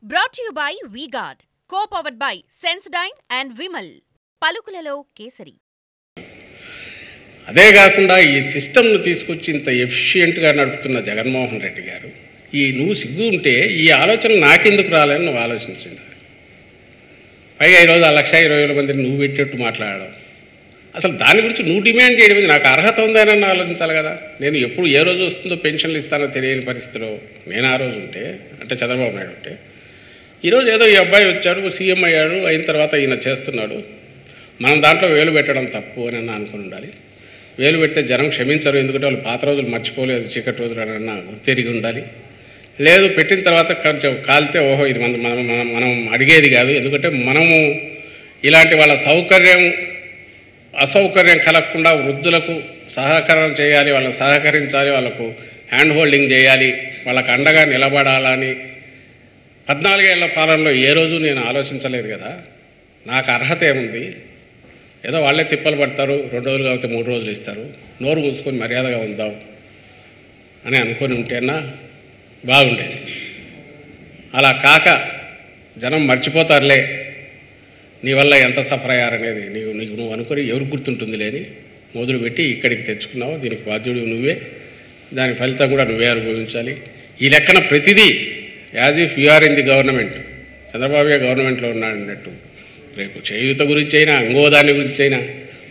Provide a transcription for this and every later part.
Brought to you by V-Guard, co-powered by Sensodyne and Vimal. పలుకులలో kesari. అదే కాకుండా ఈ సిస్టమ్ను తీసుకొచ్చి ఇంత ఎఫిషియెంట్గా నడుపుతున్న జగన్మోహన్ రెడ్డి గారు నువ్వు సిగ్గు ఉంటే ఈ ఆలోచన నాకెందుకు రాలని నువ్వు ఆలోచించింది. పైగా ఈరోజు 1,20,000 మందిని నువ్వు పెట్టేట్టు మాట్లాడడం, అసలు దాని గురించి నువ్వు డిమాండ్ చేయడం నాకు అర్హత ఉందని ఆలోచించాలి కదా. నేను ఎప్పుడు ఏ రోజు వస్తుందో పెన్షన్లు ఇస్తానో తెలియని పరిస్థితిలో నేను ఆ రోజు ఉంటే, అంటే చంద్రబాబు నాయుడు ఉంటే, ఈరోజు ఏదో ఈ అబ్బాయి వచ్చాడు, సీఎం అయ్యాడు, అయిన తర్వాత ఈయన చేస్తున్నాడు, మనం దాంట్లో వేలు పెట్టడం తప్పు అని అనుకుని ఉండాలి. వేలు పెడితే జనం క్షమించరు, ఎందుకంటే వాళ్ళు పాత రోజులు మర్చిపోలేదు, చీకటి రోజులు అన్న గుర్తెరిగి ఉండాలి. లేదు పెట్టిన తర్వాత కొంచెం కాలితే ఓహో ఇది మనం అడిగేది కాదు, ఎందుకంటే మనము ఇలాంటి వాళ్ళ అసౌకర్యం కలగకుండా వృద్ధులకు సహకారం చేయాలి, వాళ్ళకు సహకరించాలి, వాళ్ళకు హ్యాండ్ హోల్డింగ్ చేయాలి, వాళ్ళకు అండగా నిలబడాలని 14 ఏళ్ల పాలనలో ఏ రోజు నేను ఆలోచించలేదు కదా. నాకు అర్హత ఏముంది? ఏదో వాళ్ళే తిప్పలు పడతారు, 2 రోజులు కాకపోతే 3 రోజులు ఇస్తారు, నోరు మూసుకొని మర్యాదగా ఉందాం అని అనుకొని ఉంటేనా బాగుండేది. అలా కాక జనం మర్చిపోతారులే నీ వల్ల ఎంత సఫర్ అయ్యారనేది నువ్వు అనుకొని ఎవరు గుర్తుంటుంది లేని మొదలుపెట్టి ఇక్కడికి తెచ్చుకున్నావు. దీనికి బాధ్యుడు నువ్వే, దాని ఫలితం కూడా నువ్వే అనుభవించాలి. ఈ లెక్కన ప్రతిదీ as if you are in the government, Chandrababu గవర్నమెంట్లో ఉన్నాడు అన్నట్టు రేపు చేయూత గురించి అయినా ఇంకో దాని గురించి అయినా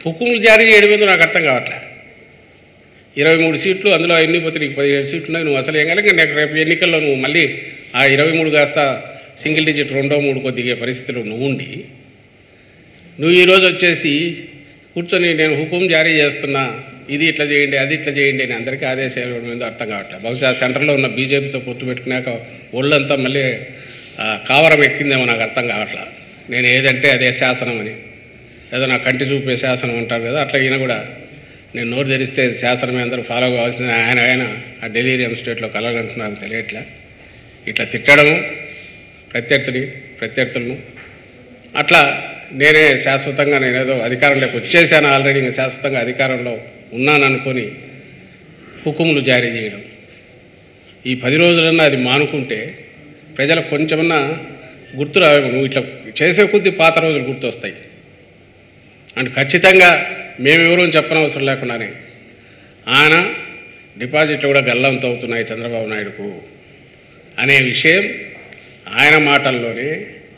హుకుములు జారీ చేయడం మీద నాకు అర్థం కావట్లే. 23 సీట్లు, అందులో ఎన్ని పోతే నీకు 17 సీట్లు ఉన్నాయి. నువ్వు అసలు ఏం కనుక రేపు ఎన్నికల్లో నువ్వు మళ్ళీ ఆ 23 కాస్త సింగిల్ డిజిట్ 2, 3 దిగే పరిస్థితిలో నువ్వు ఉండి, నువ్వు ఈరోజు వచ్చేసి కూర్చొని నేను హుకుం జారీ చేస్తున్నా, ఇది ఇట్లా చేయండి, అది ఇట్లా చేయండి అని అందరికీ ఆదేశాలు ఇవ్వడం మీద అర్థం కావట్లేదు. బహుశా సెంటర్లో ఉన్న బీజేపీతో పొత్తు పెట్టుకున్నాక ఒళ్ళంతా మళ్ళీ కావరం ఎక్కిందేమో నాకు అర్థం కావట్లా. నేను ఏదంటే అదే శాసనం అని, ఏదో నా కంటి చూపే శాసనం అంటారు కదా, అట్లా ఈయన కూడా నేను నోరు తెరిస్తే శాసనమే అందరూ ఫాలో కావాల్సింది ఆయన ఆ డెలీరియం స్టేట్లో కలగంటున్నారు తెలియట్లే. ఇట్లా తిట్టడము ప్రత్యర్థులను అట్లా నేనే శాశ్వతంగా నేనేదో అధికారంలోకి వచ్చేసాను, ఆల్రెడీ నేను శాశ్వతంగా అధికారంలో ఉన్నాను అనుకొని హుకుములు జారీ చేయడం. ఈ 10 రోజులన్నా అది మానుకుంటే ప్రజలకు కొంచెమన్నా గుర్తు రావేమో. నువ్వు ఇట్లా చేసే కొద్దీ పాత రోజులు గుర్తొస్తాయి. అండ్ ఖచ్చితంగా మేమెవరూ చెప్పనవసరం లేకుండానే ఆయన డిపాజిట్లు కూడా గల్లంతో అవుతున్నాయి చంద్రబాబు నాయుడుకు అనే విషయం ఆయన మాటల్లోనే,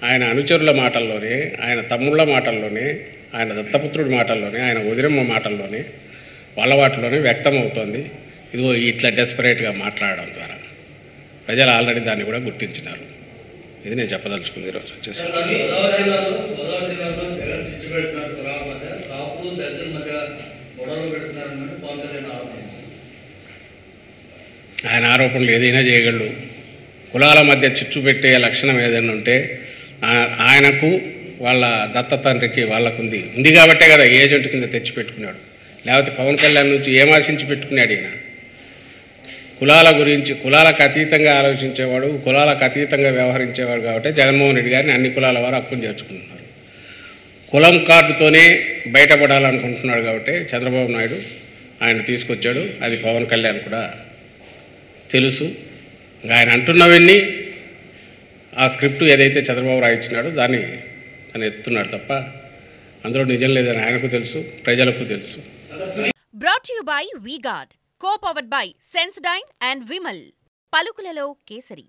ఆయన అనుచరుల మాటల్లోనే, ఆయన తమ్ముళ్ళ మాటల్లోనే, ఆయన దత్తపుత్రుడి మాటల్లోనే, ఆయన వదిరమ్మ మాటల్లోనే, వాళ్ళ వాటిలోనే వ్యక్తమవుతోంది. ఇదిగో ఇట్లా డెస్పరేట్గా మాట్లాడడం ద్వారా ప్రజలు ఆల్రెడీ దాన్ని కూడా గుర్తించినారు. ఇది నేను చెప్పదలుచుకుంది ఈరోజు వచ్చేసి. ఆయన ఆరోపణలు ఏదైనా చేయగలడు. కులాల మధ్య చిచ్చు పెట్టే లక్షణం ఏదైనా ఉంటే ఆయనకు వాళ్ళ దత్త తండ్రికి వాళ్ళకుంది కాబట్టే కదా ఏజెంట్ కింద తెచ్చి పెట్టుకున్నాడు. లేకపోతే పవన్ కళ్యాణ్ నుంచి ఏం ఆశించి పెట్టుకున్నాడు ఈయన? కులాల గురించి, కులాలకు అతీతంగా ఆలోచించేవాడు, కులాలకు అతీతంగా వ్యవహరించేవాడు కాబట్టి జగన్మోహన్ రెడ్డి గారిని అన్ని కులాల వారు హక్కును చేర్చుకుంటున్నారు. కులం కార్డుతోనే బయటపడాలనుకుంటున్నాడు కాబట్టి చంద్రబాబు నాయుడు ఆయన తీసుకొచ్చాడు. అది పవన్ కళ్యాణ్ కూడా తెలుసు. ఆయన అంటున్నవన్నీ ఆ స్క్రిప్ట్ ఏదైతే చంద్రబాబు రాయించినాడో దాన్ని తను ఎత్తున్నాడు తప్ప అందులో నిజం లేదని ఆయనకు తెలుసు, ప్రజలకు తెలుసు. Brought to you by V-Guard, co-powered by Sensodyne and Vimal. పలుకులలో kesari.